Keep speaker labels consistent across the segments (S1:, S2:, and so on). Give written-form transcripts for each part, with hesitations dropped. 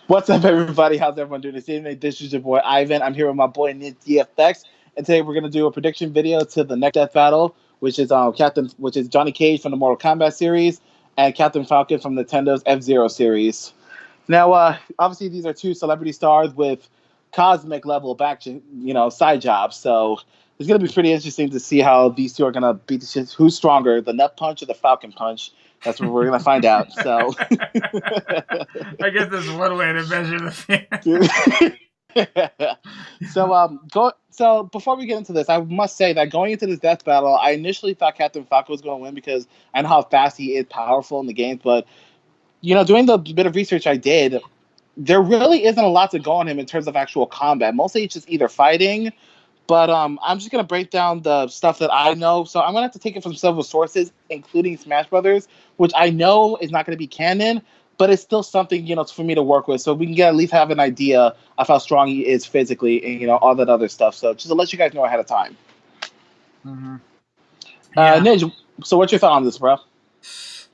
S1: What's up, everybody? How's everyone doing this evening? This is your boy Ivan. I'm here with my boy Nick DFX, and today we're gonna do a prediction video to the next death battle, which is Johnny Cage from the Mortal Kombat series and Captain Falcon from Nintendo's F-Zero series. Now, obviously, these are two celebrity stars with cosmic level of action, side jobs. So it's gonna be pretty interesting to see how these two are gonna beat the shit. Who's stronger, the Nut Punch or the Falcon Punch? That's what we're gonna find out. So.
S2: I guess there's one way to measure the fan.
S1: So before we get into this, I must say that going into this death battle, I initially thought Captain Falcon was going to win because I know how fast he is, powerful in the games. But doing the bit of research I did, there really isn't a lot to go on him in terms of actual combat. Mostly, it's just either fighting. But I'm just gonna break down the stuff that I know. So I'm gonna have to take it from several sources, including Smash Brothers, which I know is not gonna be canon, but it's still something for me to work with, so we can at least have an idea of how strong he is physically and all that other stuff. So just to let you guys know ahead of time.
S2: Mm-hmm. Yeah.
S1: Ninja, so what's your thought on this, bro?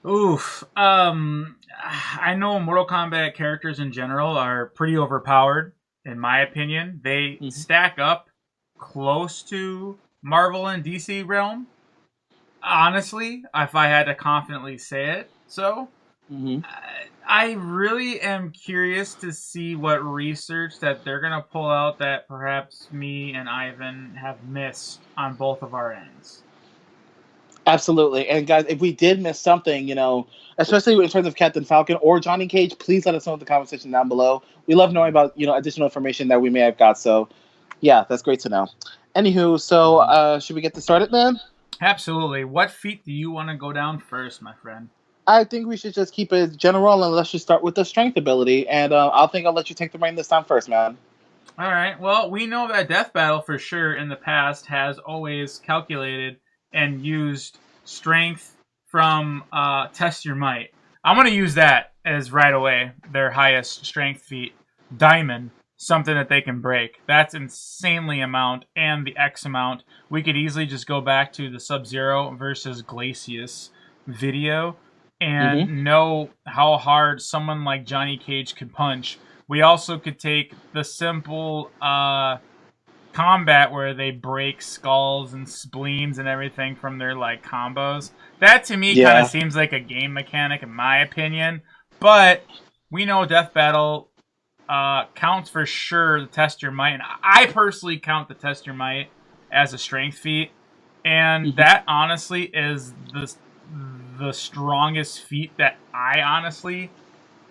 S2: Oof. I know Mortal Kombat characters in general are pretty overpowered, in my opinion. They stack up close to Marvel and DC realm. Honestly, if I had to confidently say it, so. I really am curious to see what research that they're going to pull out that perhaps me and Ivan have missed on both of our ends.
S1: Absolutely. And guys, if we did miss something, especially in terms of Captain Falcon or Johnny Cage, please let us know in the comment section down below. We love knowing about, additional information that we may have got. So, yeah, that's great to know. Anywho, so should we get this started, man?
S2: Absolutely. What feat do you want to go down first, my friend?
S1: I think we should just keep it general and let's just start with the strength ability. And I'll let you take the reign this time first, man.
S2: All right. Well, we know that Death Battle for sure in the past has always calculated and used strength from Test Your Might. I'm going to use that as right away their highest strength feat, Diamond, something that they can break. That's insanely amount, and the X amount. We could easily just go back to the Sub-Zero versus Glacius video and know how hard someone like Johnny Cage could punch. We also could take the simple combat where they break skulls and spleens and everything from their combos. That to me kind of seems like a game mechanic in my opinion. But we know Death Battle counts for sure the Test Your Might. And I personally count the Test Your Might as a strength feat. And that honestly is the strongest feat that I honestly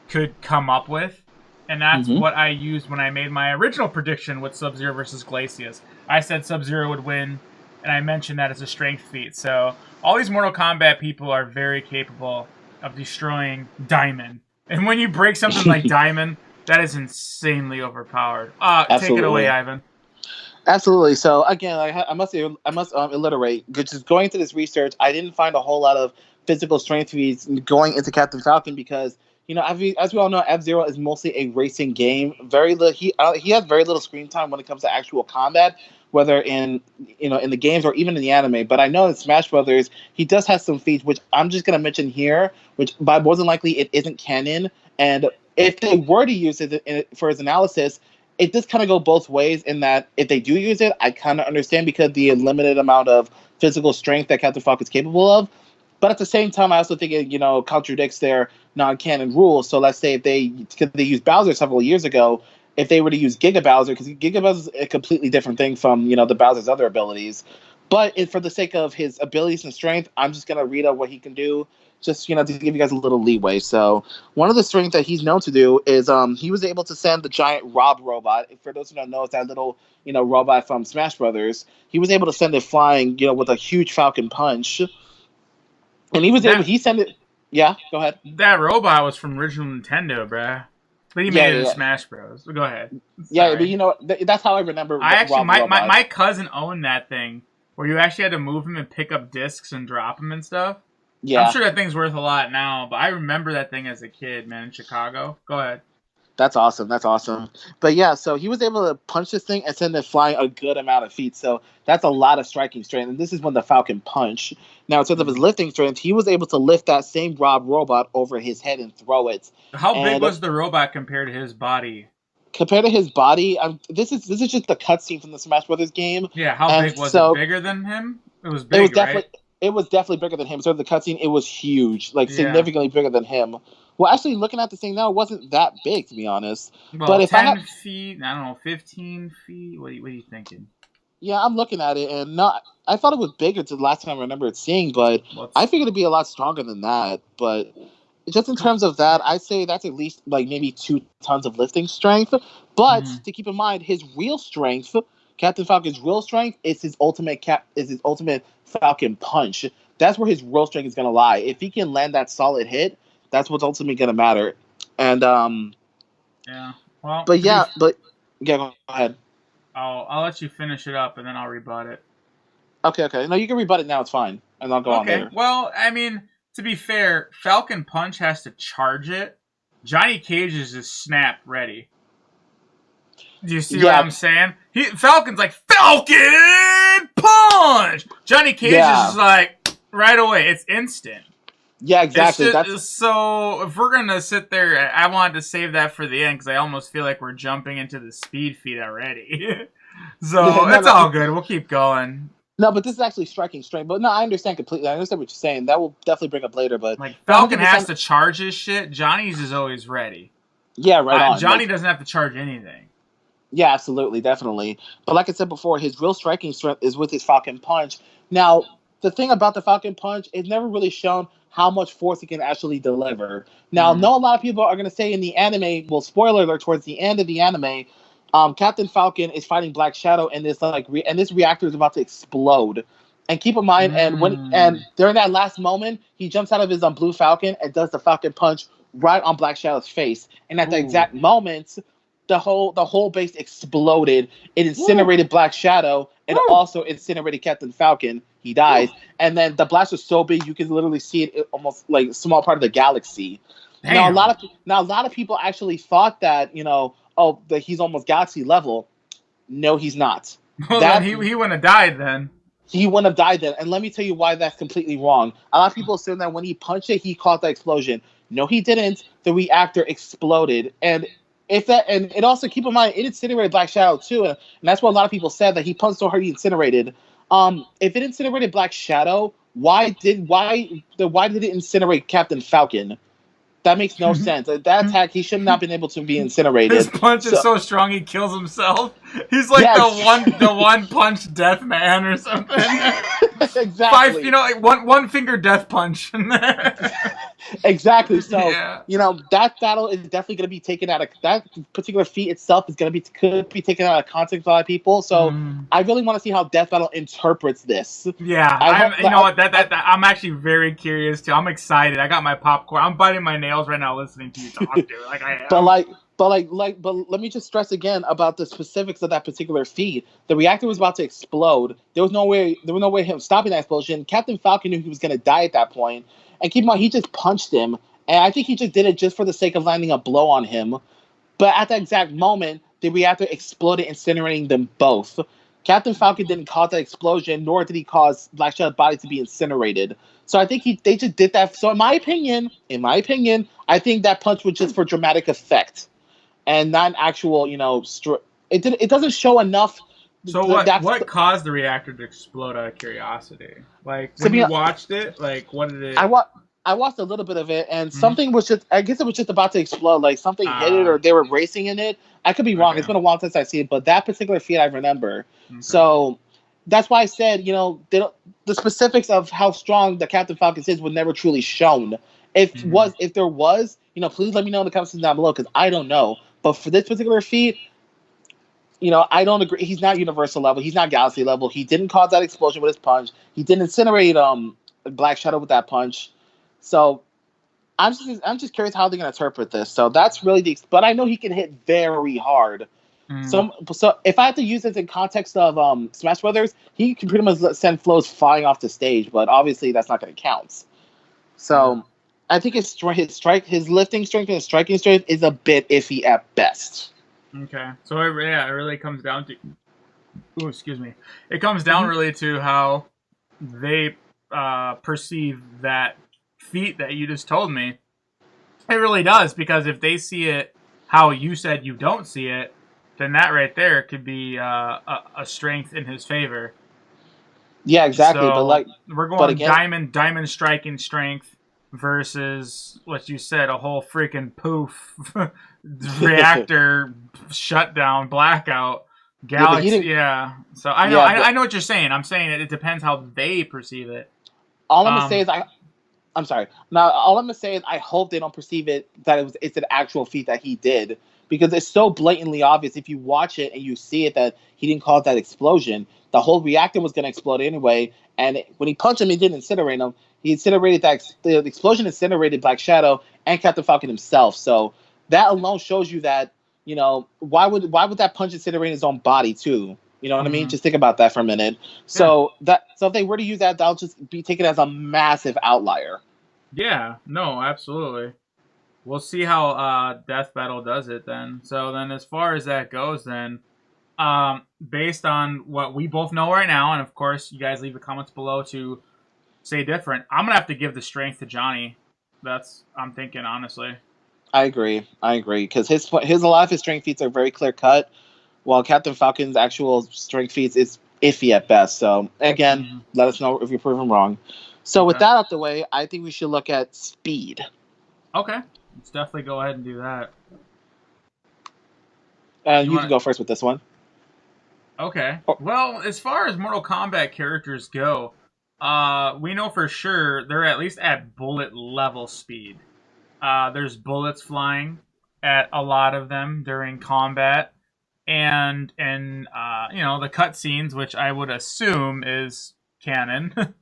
S2: could come up with. And that's what I used when I made my original prediction with Sub-Zero versus Glacius. I said Sub-Zero would win, and I mentioned that as a strength feat. So all these Mortal Kombat people are very capable of destroying Diamond. And when you break something like Diamond, that is insanely overpowered. Take it away, Ivan.
S1: Absolutely. So again, I must alliterate. Just going into this research, I didn't find a whole lot of physical strength feats going into Captain Falcon because as we all know, F-Zero is mostly a racing game. He has very little screen time when it comes to actual combat, whether in the games or even in the anime. But I know in Smash Brothers, he does have some feats, which I'm just gonna mention here, which by more than likely it isn't canon. And if they were to use it for his analysis, it does kind of go both ways in that if they do use it, I kind of understand because the limited amount of physical strength that Captain Falcon is capable of. But at the same time, I also think it, contradicts their non-canon rules. So let's say because they used Bowser several years ago, if they were to use Giga Bowser, because Giga Bowser is a completely different thing from, the Bowser's other abilities. But for the sake of his abilities and strength, I'm just going to read out what he can do, just, to give you guys a little leeway. So one of the strengths that he's known to do is he was able to send the giant Rob robot. For those who don't know, it's that little, robot from Smash Brothers. He was able to send it flying, with a huge Falcon punch. And he sent it. Yeah, go ahead.
S2: That robot was from original Nintendo, bruh. But he made it in Smash Bros. Go ahead.
S1: Sorry. Yeah, but that's how I remember.
S2: My cousin owned that thing where you actually had to move him and pick up discs and drop them and stuff. Yeah, I'm sure that thing's worth a lot now, but I remember that thing as a kid, man, in Chicago. Go ahead.
S1: That's awesome. That's awesome. But yeah, so he was able to punch this thing and send it flying a good amount of feet. So that's a lot of striking strength. And this is when the Falcon punch. Now, in terms of his lifting strength, he was able to lift that same Rob robot over his head and throw it.
S2: How big
S1: And
S2: was the robot compared to his body?
S1: compared to his body, this is just the cutscene from the Smash Brothers game.
S2: Yeah, how
S1: And
S2: big was
S1: so
S2: it? Bigger than him? It was
S1: it was
S2: big, right?
S1: definitely bigger than him. So the cutscene, it was huge, like
S2: Yeah.
S1: significantly bigger than him. Well, actually, looking at the thing now, it wasn't that big, to be honest.
S2: Well,
S1: But if
S2: 10 feet, I don't know, 15 feet? What are you thinking?
S1: yeah, I'm looking at it, and not. I thought it was bigger to the last time I remember it seeing, but I figured it'd be a lot stronger than that. But just in terms of that, I'd say that's at least like maybe 2 tons of lifting strength. But to keep in mind, his real strength, Captain Falcon's real strength, is his ultimate Falcon punch. That's where his real strength is gonna lie. If he can land that solid hit, that's what's ultimately gonna matter. And
S2: Yeah. Well.
S1: But yeah, go ahead.
S2: I'll let you finish it up, and then I'll rebut it.
S1: Okay. No, you can rebut it now. It's fine, and I'll go on later.
S2: Well, I mean, to be fair, Falcon Punch has to charge it. Johnny Cage's is snap ready. Do you see what I'm saying? Falcon's like, Falcon Punch! Johnny Cage is just like, right away. It's instant.
S1: Yeah, exactly.
S2: So if we're going to sit there, I wanted to save that for the end because I almost feel like we're jumping into the speed feed already. It's all good. We'll keep going.
S1: No, but this is actually striking strength. But no, I understand completely. I understand what you're saying. That will definitely bring up later. But
S2: like Falcon has to charge his shit. Johnny's is always ready.
S1: Yeah, right on.
S2: Johnny doesn't have to charge anything.
S1: Yeah, absolutely, definitely. But like I said before, his real striking strength is with his Falcon Punch. Now, the thing about the Falcon Punch, it's never really shown how much force it can actually deliver. Now, a lot of people are going to say in the anime, well, spoiler alert, towards the end of the anime, Captain Falcon is fighting Black Shadow, and this reactor is about to explode. And keep in mind, and during that last moment, he jumps out of his Blue Falcon and does the Falcon Punch right on Black Shadow's face. And at the exact moment, the whole base exploded. It incinerated Black Shadow, and also incinerated Captain Falcon. He dies, and then the blast was so big you can literally see it almost like a small part of the galaxy.
S2: Damn.
S1: Now a lot of people actually thought that that he's almost galaxy level. No, he's not.
S2: Well, then he wouldn't have died then.
S1: He wouldn't have died then, and let me tell you why that's completely wrong. A lot of people assume that when he punched it, he caused the explosion. No, he didn't. The reactor exploded, and it also, keep in mind, it incinerated Black Shadow too, and that's what a lot of people said, that he punched so hard he incinerated. If it incinerated Black Shadow, why did it incinerate Captain Falcon? That makes no sense. That attack, he should not have been able to be incinerated.
S2: His punch is so strong he kills himself. He's like the one punch death man or something.
S1: Exactly.
S2: One finger death punch.
S1: Exactly. So that battle is definitely going to be taken out of that particular feat itself could be taken out of context by a lot of people. So I really want to see how Death Battle interprets this.
S2: Yeah, I'm actually very curious too. I'm excited. I got my popcorn. I'm biting my nails right now listening to you talk to it. Like I am.
S1: But let me just stress again about the specifics of that particular feat. The reactor was about to explode. There was no way him stopping that explosion. Captain Falcon knew he was going to die at that point. And keep in mind, he just punched him. And I think he just did it just for the sake of landing a blow on him. But at that exact moment, the reactor exploded, incinerating them both. Captain Falcon didn't cause that explosion, nor did he cause Black Shadow's body to be incinerated. So I think they just did that. So in my opinion, I think that punch was just for dramatic effect, and not actual, it doesn't show enough.
S2: So what caused the reactor to explode, out of curiosity? Like, when you watched it, like, what did it...
S1: I watched a little bit of it, and something was just... I guess it was just about to explode. Like, something hit it, or they were racing in it. I could be wrong. It's been a while since I've seen it, but that particular feat I remember. Okay. So that's why I said, the specifics of how strong the Captain Falcon is were never truly shown. If there was, please let me know in the comments down below, because I don't know. But for this particular feat... I don't agree. He's not universal level. He's not galaxy level. He didn't cause that explosion with his punch. He didn't incinerate Black Shadow with that punch. So I'm just curious how they're gonna interpret this. So that's really but I know he can hit very hard. So if I have to use this in context of Smash Brothers, he can pretty much send flows flying off the stage. But obviously that's not gonna count. So I think his lifting strength and his striking strength is a bit iffy at best.
S2: Okay, so it really comes down to. Ooh, excuse me. It comes down really to how they perceive that feat that you just told me. It really does, because if they see it how you said you don't see it, then that right there could be a strength in his favor.
S1: Yeah, exactly.
S2: So we're going
S1: again,
S2: diamond striking strength versus what you said, a whole freaking poof reactor shutdown blackout galaxy. Yeah. So I know I know what you're saying. I'm saying it depends how they perceive it.
S1: All I'm gonna say is I'm sorry. Now, all I'm gonna say is I hope they don't perceive it that it's an actual feat that he did, because it's so blatantly obvious if you watch it and you see it that he didn't cause that explosion. The whole reactor was gonna explode anyway, and when he punched him, he didn't incinerate him. He incinerated the explosion incinerated Black Shadow and Captain Falcon himself. So that alone shows you that, you know, why would that punch incinerate his own body too? You know what I mean? Just think about that for a minute. So if they were to use that, that'll just be taken as a massive outlier.
S2: Yeah, no, absolutely. We'll see how Death Battle does it then. So then, as far as that goes, then based on what we both know right now, and of course, you guys leave the comments below to say different. I'm gonna have to give the strength to Johnny. I'm thinking, honestly.
S1: I agree, because his a lot of his strength feats are very clear cut, while Captain Falcon's actual strength feats is iffy at best. So again, let us know if you're proven wrong. So with that out the way, I think we should look at speed.
S2: Okay, let's definitely go ahead and do that.
S1: You can go first with this one.
S2: Okay. Well, as far as Mortal Kombat characters go, we know for sure they're at least at bullet level speed. There's bullets flying at a lot of them during combat, and you know, the cutscenes, which I would assume is canon.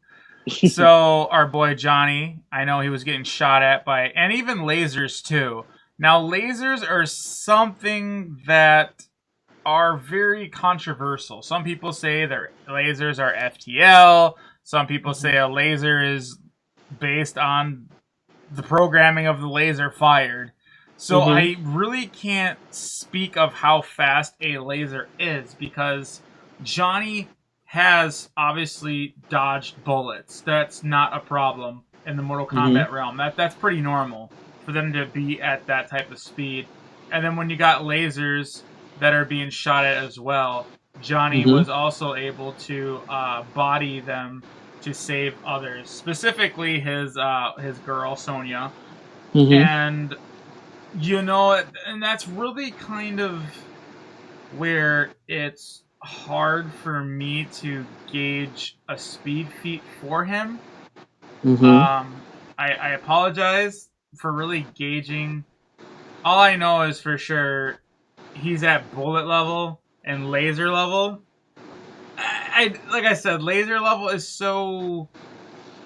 S2: So our boy Johnny, I know he was getting shot at by, and even lasers too. Now lasers are something that are very controversial. Some people say their lasers are FTL. Some people say a laser is based on the programming of the laser fired. So I really can't speak of how fast a laser is, because Johnny has obviously dodged bullets. That's not a problem in the Mortal Kombat realm. That's pretty normal for them to be at that type of speed. And then when you got lasers that are being shot at as well, Johnny was also able to body them to save others, specifically his girl Sonya. And you know, and that's really kind of where it's hard for me to gauge a speed feat for him. I apologize for really gauging. All I know is for sure he's at bullet level and laser level. Like I said, laser level is so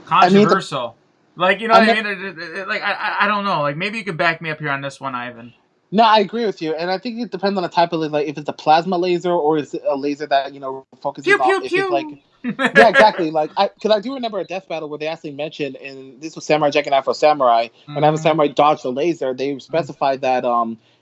S2: controversial. Like, you know what I mean? Like, I don't know. Like, maybe you could back me up here on this one, Ivan.
S1: No, I agree with you, and I think it depends on the type of laser. Like, if it's a plasma laser or is it a laser that, you know, focuses on. If it's like, yeah, exactly. Like, because I do remember a death battle where they actually mentioned, and this was Samurai Jack and Afro Samurai. When Afro Samurai dodged the laser, they specified that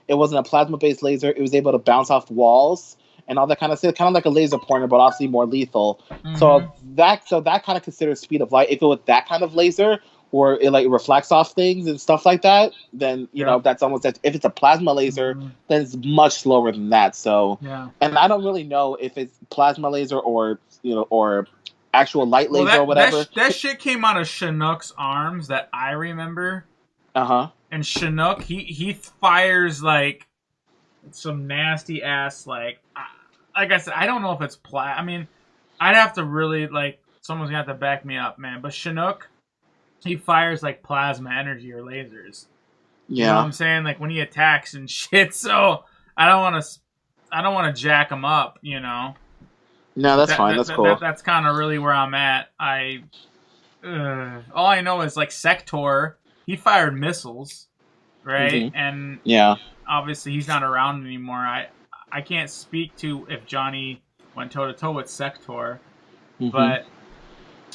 S1: it wasn't a plasma based laser; it was able to bounce off walls and all that kind of stuff. Kind of like a laser pointer, but obviously more lethal. So that kind of considers speed of light. If it was that kind of laser, or it like reflects off things and stuff like that, then you know that's almost that. If it's a plasma laser, then it's much slower than that. So, and I don't really know if it's plasma laser or, you know, or actual light laser or whatever.
S2: That shit came out of Chinook's arms that I remember. And Chinook, he fires like some nasty ass like I said, I don't know if it's I mean, I'd have to really like someone's gonna have to back me up, man. But Chinook, he fires like plasma energy or lasers. You know what I'm saying? Like when he attacks and shit. So I don't want to jack him up, you know.
S1: No, that's fine. That's cool.
S2: That's kind of really where I'm at. All I know is like Sector, he fired missiles, right? And obviously he's not around anymore. I can't speak to if Johnny went toe to toe with Sector, but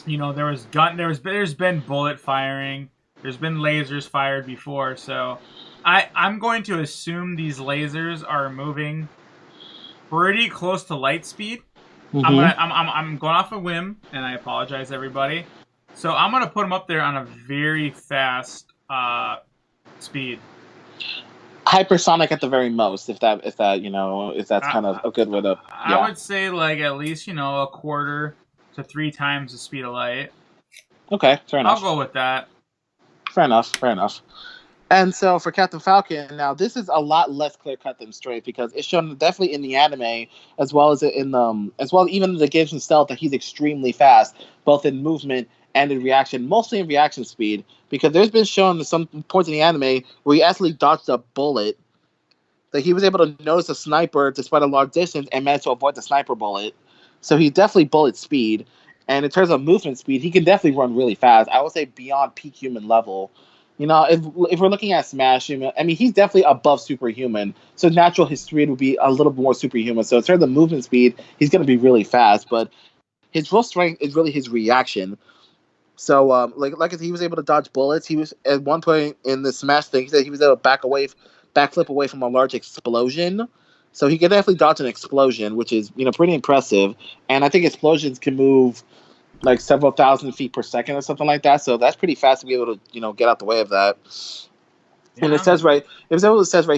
S2: you know, there's been bullet firing. There's been lasers fired before, so I'm going to assume these lasers are moving pretty close to light speed.
S1: Mm-hmm.
S2: I'm going off a whim, and I apologize, everybody. So I'm gonna put them up there on a very fast speed.
S1: Hypersonic at the very most, if that's kind of a good way to.
S2: I
S1: Yeah.
S2: would say like at least a quarter to 3 times the speed of light.
S1: Okay, fair
S2: I'll
S1: enough.
S2: go with that.
S1: Fair enough. Fair enough. And so for Captain Falcon, now this is a lot less clear cut than Straight because it's shown definitely in the anime as well as even in the games themselves that he's extremely fast, both in movement and in reaction, mostly in reaction speed. Because there's been shown some points in the anime where he actually dodged a bullet, that he was able to notice a sniper despite a long distance and managed to avoid the sniper bullet. So he's definitely bullet speed. And in terms of movement speed, he can definitely run really fast. I would say beyond peak human level. If we're looking at Smash, I mean, he's definitely above superhuman. So natural his speed would be a little more superhuman. So in terms of movement speed, he's going to be really fast. But his real strength is really his reaction. So like he was able to dodge bullets. He was at one point in the Smash thing. He said he was able to backflip away from a large explosion. So he can definitely dodge an explosion, which is pretty impressive. And I think explosions can move like several thousand feet per second or something like that. So that's pretty fast to be able to get out the way of that. Yeah. And it says right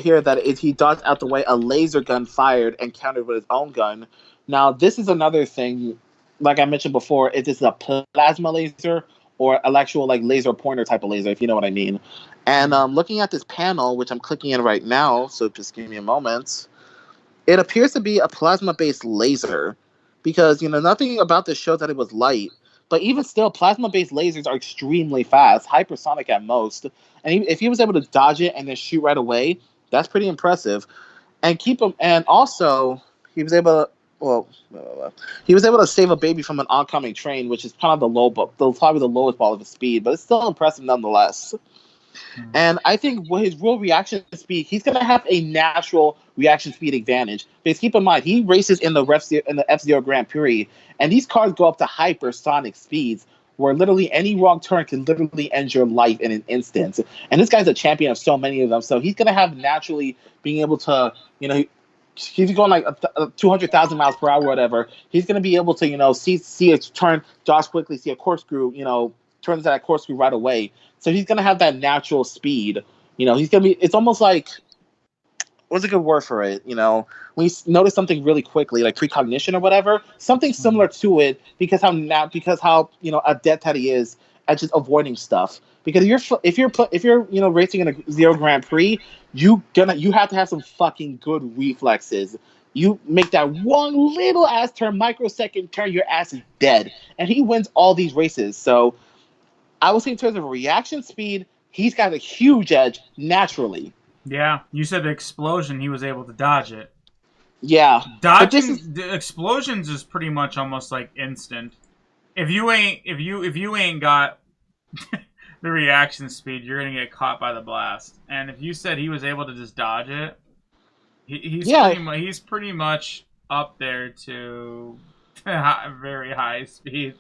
S1: here that he dodged out the way a laser gun fired and countered with his own gun. Now this is another thing, like I mentioned before, is this a plasma laser or an actual like laser pointer type of laser, if you know what I mean. And looking at this panel, which I'm clicking in right now, so just give me a moment. It appears to be a plasma-based laser because nothing about this shows that it was light. But even still, plasma-based lasers are extremely fast, hypersonic at most. And if he was able to dodge it and then shoot right away, that's pretty impressive. And also he was able to. Well, he was able to save a baby from an oncoming train, which is kind of probably the lowest ball of his speed, but it's still impressive nonetheless. And I think with his real reaction speed, he's going to have a natural reaction speed advantage. Because keep in mind, he races in the F-Zero Grand Prix, and these cars go up to hypersonic speeds, where literally any wrong turn can literally end your life in an instant. And this guy's a champion of so many of them, so he's going to have naturally being able to, he's going like 200,000 miles per hour or whatever. He's going to be able to, see a turn, dodge quickly, see a corkscrew, turns that corkscrew right away. So he's going to have that natural speed. He's going to be, it's almost like, what's a good word for it? When you notice something really quickly, like precognition or whatever, something similar to it because how adept that he is at just avoiding stuff. Because if you're racing in a Zero Grand Prix, you have to have some fucking good reflexes. You make that one little ass turn, microsecond turn, your ass is dead. And he wins all these races. So I would say in terms of reaction speed, he's got a huge edge naturally.
S2: Yeah, you said the explosion, he was able to dodge it.
S1: Yeah,
S2: dodging the explosions is pretty much almost like instant. If you ain't got the reaction speed, you're gonna get caught by the blast. And if you said he was able to just dodge it, he's pretty much up there to very high speeds.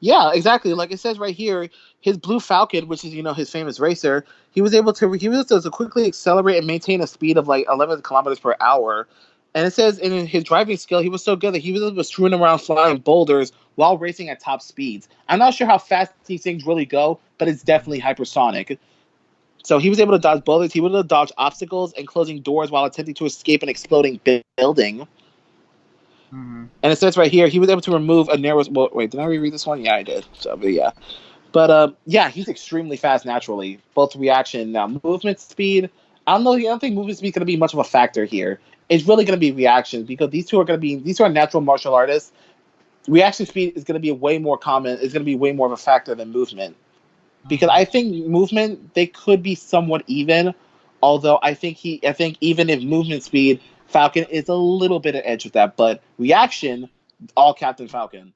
S1: Yeah, exactly. Like it says right here, his Blue Falcon, which is his famous racer, he was able to quickly accelerate and maintain a speed of like 11 kilometers per hour. And it says in his driving skill, he was so good that he was able to screwing around flying boulders while racing at top speeds. I'm not sure how fast these things really go, but it's definitely hypersonic. So he was able to dodge bullets, he was able to dodge obstacles and closing doors while attempting to escape an exploding building. Mm-hmm. And it says right here, he was able to remove a narrow. Well, wait, did I reread this one? Yeah, I did. So, but yeah. But he's extremely fast naturally. Both reaction, now movement speed. I don't think movement speed is going to be much of a factor here. It's really going to be reaction because these two are natural martial artists. Reaction speed is going to be way more common. It's going to be way more of a factor than movement. Because I think movement, they could be somewhat even. Although I think even if movement speed, Falcon is a little bit of edge with that, but reaction, all Captain Falcon.